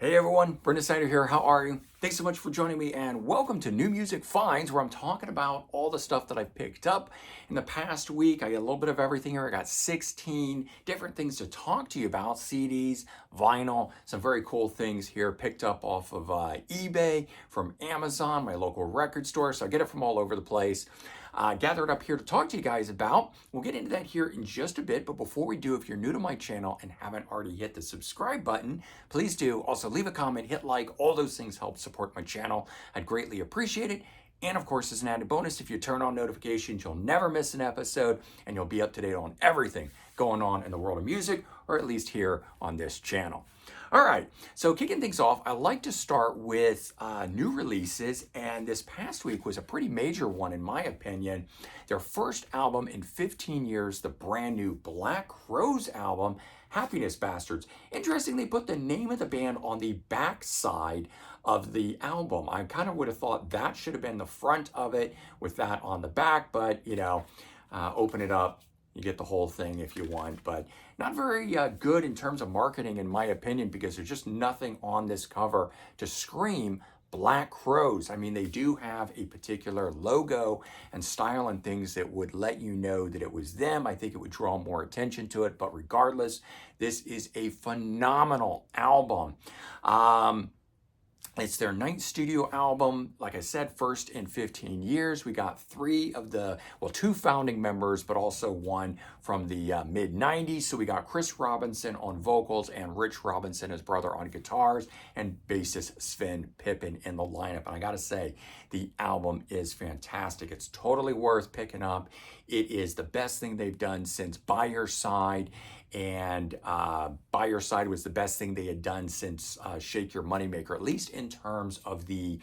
Hey everyone, Snider here. How are you? Thanks so much for joining me and welcome to New Music Finds, where I'm talking about all the stuff that I've picked up in the past week. I got a little bit of everything here. I got 16 different things to talk to you about: CDs, vinyl, some very cool things here picked up off of eBay, from Amazon, my local record store. So I get it from all over the place. Gathered up here to talk to you guys about. We'll get into that here in just a bit, but before we do, if you're new to my channel and haven't already hit the subscribe button, please do. Also leave a comment, hit like, all those things help support my channel. I'd greatly appreciate it. And of course, as an added bonus, if you turn on notifications, you'll never miss an episode and you'll be up to date on everything going on in the world of music, or at least here on this channel. All right, so kicking things off, I like to start with new releases, and this past week was a pretty major one in my opinion. Their first album in 15 years, the brand new Black Crowes album, Happiness Bastards. Interestingly, they put the name of the band on the back side of the album. I kind of would have thought that should have been the front of it with that on the back, but open it up. You get the whole thing if you want, but not very good in terms of marketing, in my opinion, because there's just nothing on this cover to scream Black Crowes. I mean, they do have a particular logo and style and things that would let you know that it was them. I think it would draw more attention to it, but regardless, this is a phenomenal album. It's their ninth studio album. Like I said, first in 15 years. We got two founding members, but also one from the mid 90s. So we got Chris Robinson on vocals and Rich Robinson, his brother, on guitars, and bassist Sven Pippen in the lineup. And I gotta say, the album is fantastic. It's totally worth picking up. It is the best thing they've done since By Your Side, and By Your Side was the best thing they had done since Shake Your Moneymaker, at least in terms of the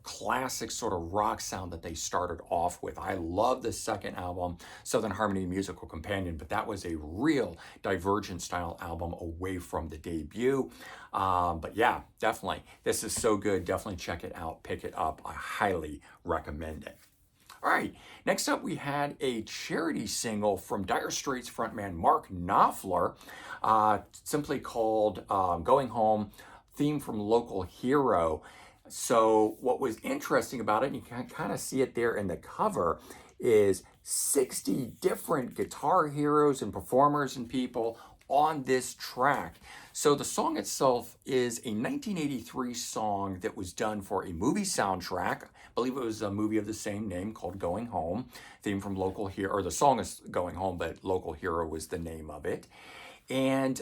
classic sort of rock sound that they started off with. I love the second album, Southern Harmony Musical Companion, but that was a real Divergent style album away from the debut. But yeah, definitely, this is so good. Definitely check it out, pick it up. I highly recommend it. All right, next up we had a charity single from Dire Straits frontman Mark Knopfler, simply called Going Home, theme from Local Hero. So what was interesting about it, and you can kind of see it there in the cover, is 60 different guitar heroes and performers and people on this track. So the song itself is a 1983 song that was done for a movie soundtrack. I believe it was a movie of the same name called Going Home, theme from Local Hero, or the song is Going Home, but Local Hero was the name of it. And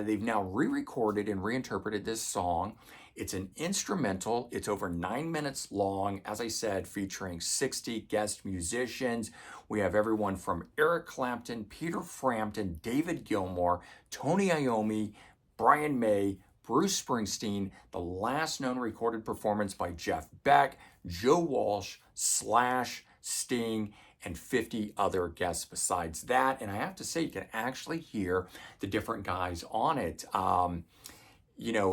they've now re-recorded and reinterpreted this song. It's an instrumental. It's over 9 minutes long, as I said, featuring 60 guest musicians. We have everyone from Eric Clapton, Peter Frampton, David Gilmour, Tony Iommi, Brian May, Bruce Springsteen, the last known recorded performance by Jeff Beck, Joe Walsh, Slash, Sting, and 50 other guests besides that. And I have to say, you can actually hear the different guys on it.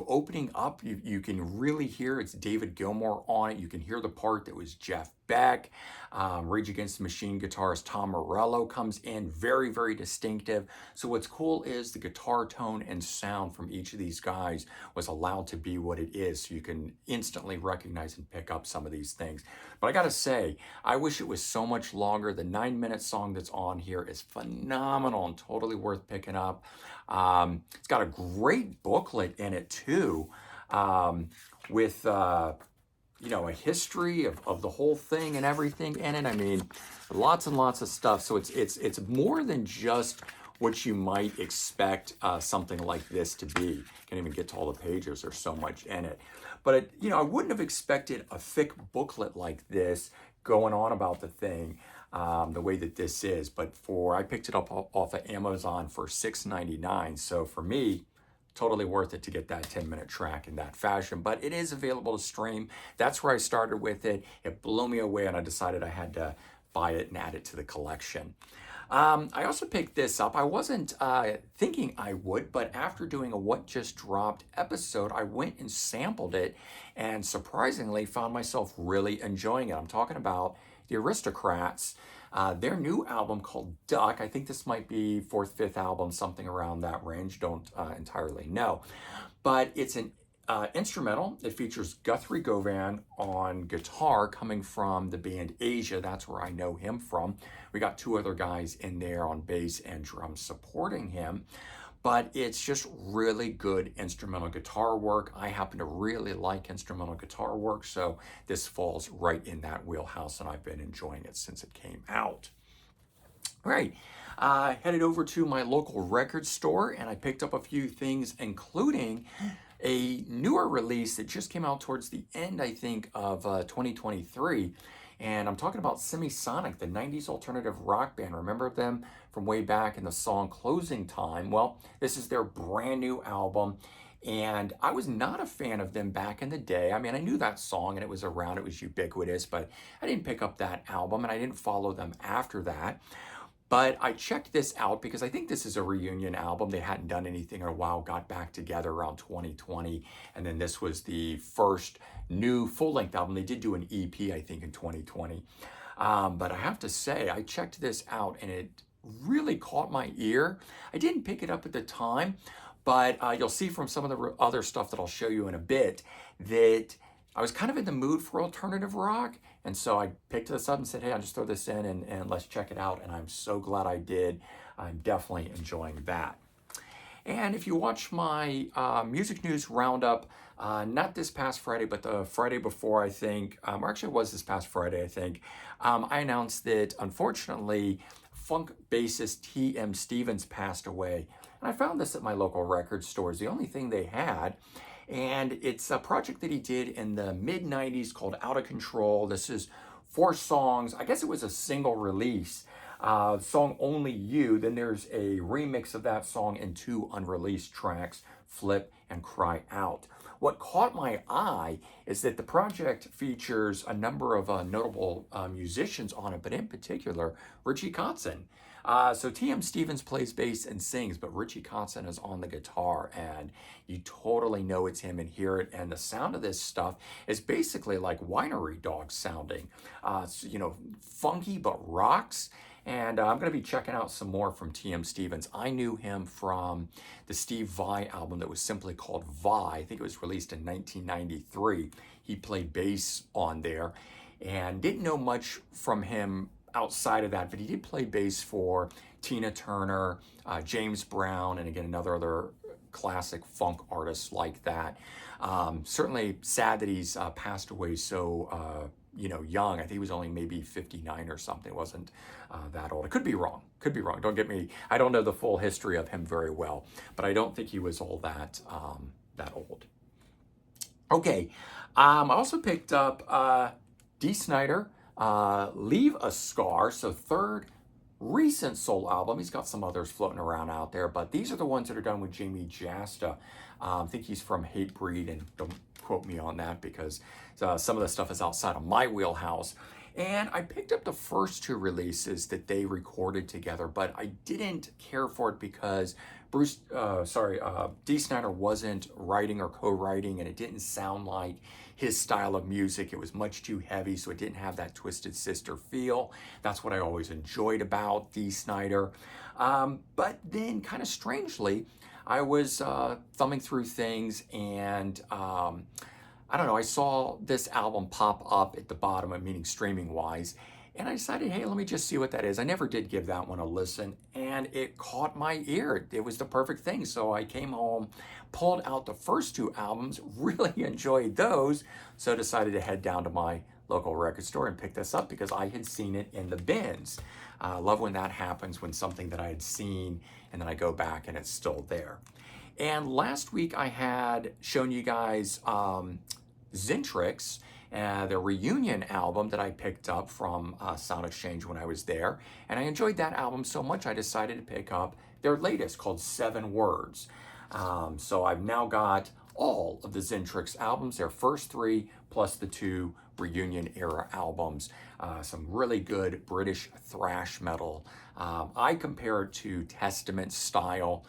Opening up, you can really hear it's David Gilmour on it. You can hear the part that was Jeff Beck. Rage Against the Machine guitarist Tom Morello comes in, very, very distinctive. So what's cool is the guitar tone and sound from each of these guys was allowed to be what it is. So you can instantly recognize and pick up some of these things. But I gotta say, I wish it was so much longer. The 9-minute song that's on here is phenomenal and totally worth picking up. It's got a great booklet in it too, with a history of the whole thing and everything in it. I mean, lots and lots of stuff. So it's more than just what you might expect something like this to be. Can't even get to all the pages. There's so much in it. But I wouldn't have expected a thick booklet like this going on about the thing the way that this is. But I picked it up off of Amazon for $6.99. So for me, totally worth it to get that 10-minute track in that fashion. But it is available to stream. That's where I started with it. It blew me away, and I decided I had to buy it and add it to the collection. I also picked this up. I wasn't thinking I would, but after doing a What Just Dropped episode, I went and sampled it and surprisingly found myself really enjoying it. I'm talking about the Aristocrats. Their new album called Duck, I think this might be fourth, fifth album, something around that range, don't entirely know. But it's an instrumental. It features Guthrie Govan on guitar, coming from the band Asia. That's where I know him from. We got two other guys in there on bass and drums supporting him. But it's just really good instrumental guitar work. I happen to really like instrumental guitar work, so this falls right in that wheelhouse, and I've been enjoying it since it came out. All right, headed over to my local record store, and I picked up a few things, including a newer release that just came out towards the end, I think, of 2023. And I'm talking about Semisonic, the 90s alternative rock band. Remember them from way back in the song Closing Time? Well, this is their brand new album. And I was not a fan of them back in the day. I mean, I knew that song and it was around, it was ubiquitous, but I didn't pick up that album and I didn't follow them after that. But I checked this out because I think this is a reunion album. They hadn't done anything in a while, got back together around 2020. And then this was the first new full-length album. They did do an EP, I think, in 2020. But I have to say, I checked this out and it really caught my ear. I didn't pick it up at the time, but you'll see from some of the other stuff that I'll show you in a bit that I was kind of in the mood for alternative rock. And so I picked this up and said, hey, I'll just throw this in and let's check it out. And I'm so glad I did. I'm definitely enjoying that. And if you watch my music news roundup, not this past Friday, but the Friday before, I think, or actually it was this past Friday, I think, I announced that unfortunately, funk bassist T.M. Stevens passed away. And I found this at my local record stores, the only thing they had. And it's a project that he did in the mid-90s called Out of Control. This is 4 songs. I guess it was a single release. Song Only You. Then there's a remix of that song and 2 unreleased tracks, Flip and Cry Out. What caught my eye is that the project features a number of notable musicians on it, but in particular, Richie Kotzen. So T.M. Stevens plays bass and sings, but Richie Kotzen is on the guitar, and you totally know it's him and hear it. And the sound of this stuff is basically like Winery Dog sounding, funky but rocks. And I'm going to be checking out some more from T.M. Stevens. I knew him from the Steve Vai album that was simply called Vai. I think it was released in 1993. He played bass on there, and didn't know much from him outside of that, but he did play bass for Tina Turner, James Brown, and again, another classic funk artist like that. Certainly sad that he's passed away so young. I think he was only maybe 59 or something. It wasn't that old. I could be wrong. Don't get me. I don't know the full history of him very well, but I don't think he was all that old. Okay. I also picked up D. Snider, Leave a Scar. So 3rd recent soul album. He's got some others floating around out there, but these are the ones that are done with Jamie Jasta. I think he's from Hatebreed, and don't quote me on that because some of the stuff is outside of my wheelhouse. And I picked up the first 2 releases that they recorded together, but I didn't care for it because D. Snider wasn't writing or co-writing, and it didn't sound like his style of music. It was much too heavy, so it didn't have that Twisted Sister feel. That's what I always enjoyed about D. Snider. But then, kind of strangely, I was thumbing through things, and I don't know, I saw this album pop up at the bottom, meaning streaming-wise, and I decided, hey, let me just see what that is. I never did give that one a listen, and it caught my ear. It was the perfect thing. So I came home, pulled out the first 2 albums, really enjoyed those, so decided to head down to my local record store and pick this up because I had seen it in the bins. I love when that happens, when something that I had seen, and then I go back and it's still there. And last week I had shown you guys Zentrix, the reunion album that I picked up from Sound Exchange when I was there. And I enjoyed that album so much I decided to pick up their latest called 7 Words. So I've now got all of the Zentrix albums, their first 3 plus the 2 reunion era albums. Some really good British thrash metal. I compare it to Testament style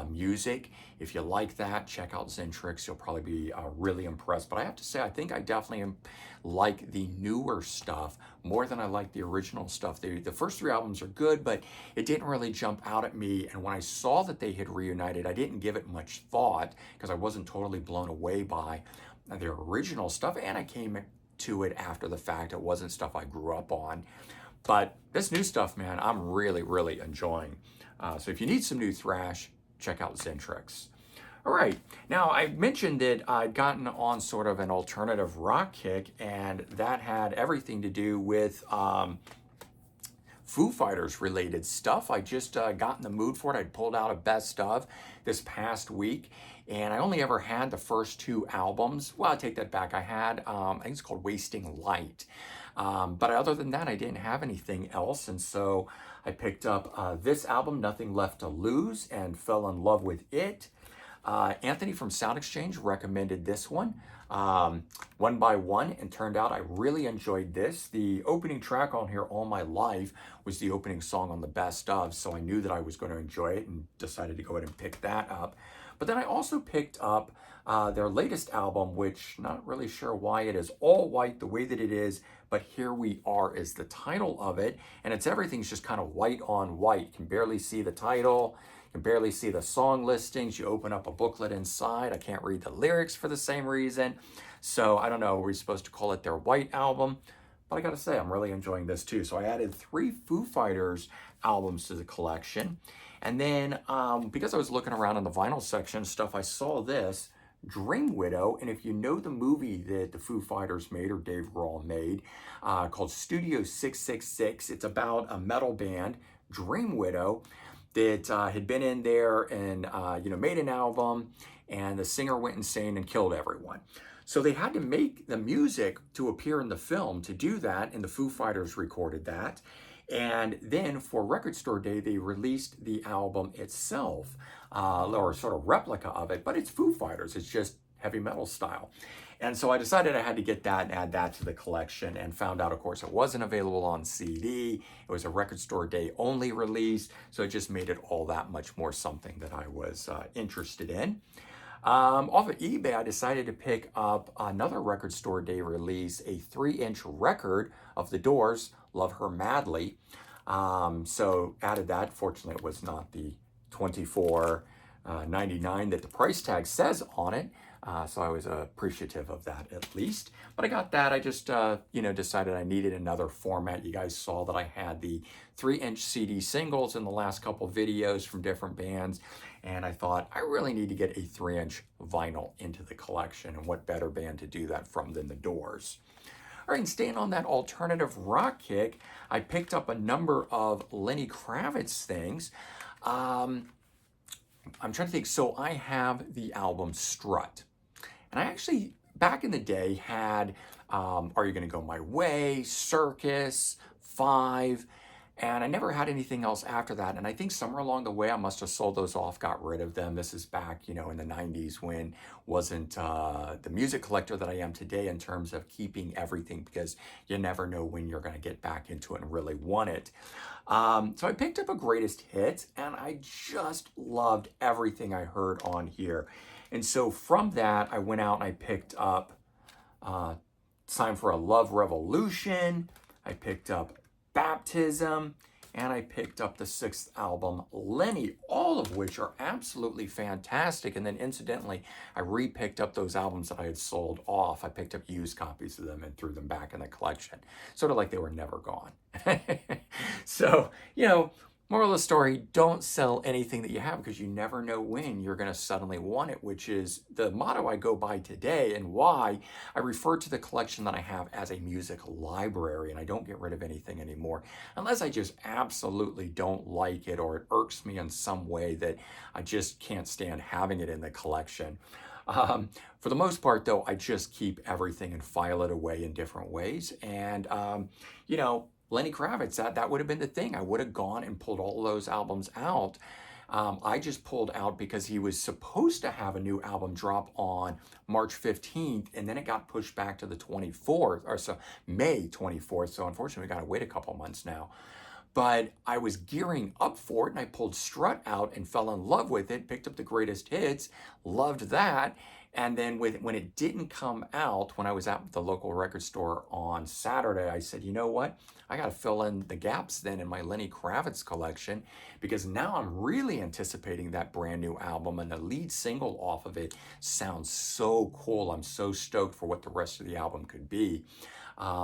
music. If you like that, check out Zentrix. You'll probably be really impressed. But I have to say, I think I definitely like the newer stuff more than I like the original stuff. The first three albums are good, but it didn't really jump out at me. And when I saw that they had reunited, I didn't give it much thought because I wasn't totally blown away by their original stuff. And I came to it after the fact. It wasn't stuff I grew up on. But this new stuff, man, I'm really, really enjoying. So if you need some new thrash, check out Zentrix. All right, now I mentioned that I'd gotten on sort of an alternative rock kick, and that had everything to do with Foo Fighters related stuff. I just got in the mood for it. I'd pulled out a best of this past week, and I only ever had the first two albums. Well, I take that back. I had, I think it's called Wasting Light. But other than that, I didn't have anything else. And so I picked up this album, Nothing Left to Lose, and fell in love with it. Anthony from Sound Exchange recommended this one, One by One, and turned out I really enjoyed this. The opening track on here, All My Life, was the opening song on the best of, so I knew that I was going to enjoy it and decided to go ahead and pick that up. But then I also picked up their latest album, which not really sure why it is all white the way that it is, but Here We Are is the title of it, and everything's just kind of white on white. You can barely see the title. You can barely see the song listings. You open up a booklet inside. I can't read the lyrics for the same reason. So I don't know, we're supposed to call it their white album, but I gotta say, I'm really enjoying this too. So I added 3 Foo Fighters albums to the collection. And then because I was looking around in the vinyl section and stuff, I saw this, Dream Widow. And if you know the movie that the Foo Fighters made, or Dave Grohl made, called Studio 666, it's about a metal band, Dream Widow, that had been in there and made an album, and the singer went insane and killed everyone. So they had to make the music to appear in the film to do that, and the Foo Fighters recorded that. And then for Record Store Day, they released the album itself, or sort of replica of it, but it's Foo Fighters. It's just heavy metal style. And so I decided I had to get that and add that to the collection, and found out, of course, it wasn't available on CD. It was a Record Store Day only release, so it just made it all that much more something that I was interested in. Off of eBay, I decided to pick up another Record Store Day release, a 3-inch record of The Doors, Love Her Madly. So added that. Fortunately, it was not the $24.99 that the price tag says on it. So I was appreciative of that at least. But I got that. I just, decided I needed another format. You guys saw that I had the 3-inch CD singles in the last couple videos from different bands. And I thought, I really need to get a 3-inch vinyl into the collection. And what better band to do that from than The Doors? All right, and staying on that alternative rock kick, I picked up a number of Lenny Kravitz things. I'm trying to think. So I have the album Strut. And I actually, back in the day, had Are You Gonna Go My Way, Circus, 5, and I never had anything else after that. And I think somewhere along the way, I must have sold those off, got rid of them. This is back, in the 90s, when wasn't the music collector that I am today in terms of keeping everything, because you never know when you're gonna get back into it and really want it. So I picked up a greatest hits, and I just loved everything I heard on here. And so from that, I went out and I picked up Time for a Love Revolution. I picked up Baptism, and I picked up the 6th album, Lenny, all of which are absolutely fantastic. And then incidentally, I re-picked up those albums that I had sold off. I picked up used copies of them and threw them back in the collection, sort of like they were never gone. So, moral of the story, don't sell anything that you have, because you never know when you're going to suddenly want it, which is the motto I go by today, and why I refer to the collection that I have as a music library, and I don't get rid of anything anymore unless I just absolutely don't like it, or it irks me in some way that I just can't stand having it in the collection. For the most part, though, I just keep everything and file it away in different ways. And, Lenny Kravitz, that would have been the thing. I would have gone and pulled all those albums out I just pulled out because he was supposed to have a new album drop on March 15th, and then it got pushed back to the 24th, or so May 24th. So unfortunately, we got to wait a couple months now. But I was gearing up for it, and I pulled Strut out and fell in love with it, picked up the greatest hits, loved that. And then when it didn't come out, when I was at the local record store on Saturday, I said, you know what? I got to fill in the gaps then in my Lenny Kravitz collection, because now I'm really anticipating that brand new album, and the lead single off of it sounds so cool. I'm so stoked for what the rest of the album could be.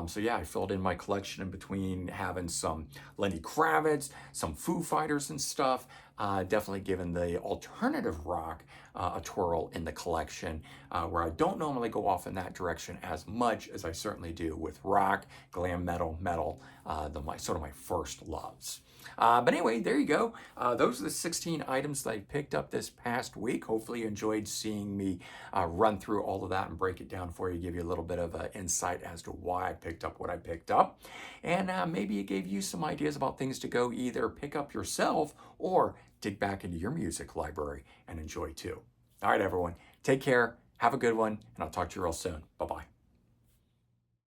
So yeah, I filled in my collection in between having some Lenny Kravitz, some Foo Fighters and stuff. Definitely given the alternative rock a twirl in the collection, where I don't normally go off in that direction as much as I certainly do with rock, glam metal, sort of my first loves. But anyway, there you go. Those are the 16 items that I picked up this past week. Hopefully you enjoyed seeing me run through all of that and break it down for you, give you a little bit of insight as to why I picked up what I picked up. And maybe it gave you some ideas about things to go either pick up yourself or dig back into your music library and enjoy too. All right, everyone, take care. Have a good one, and I'll talk to you real soon. Bye-bye.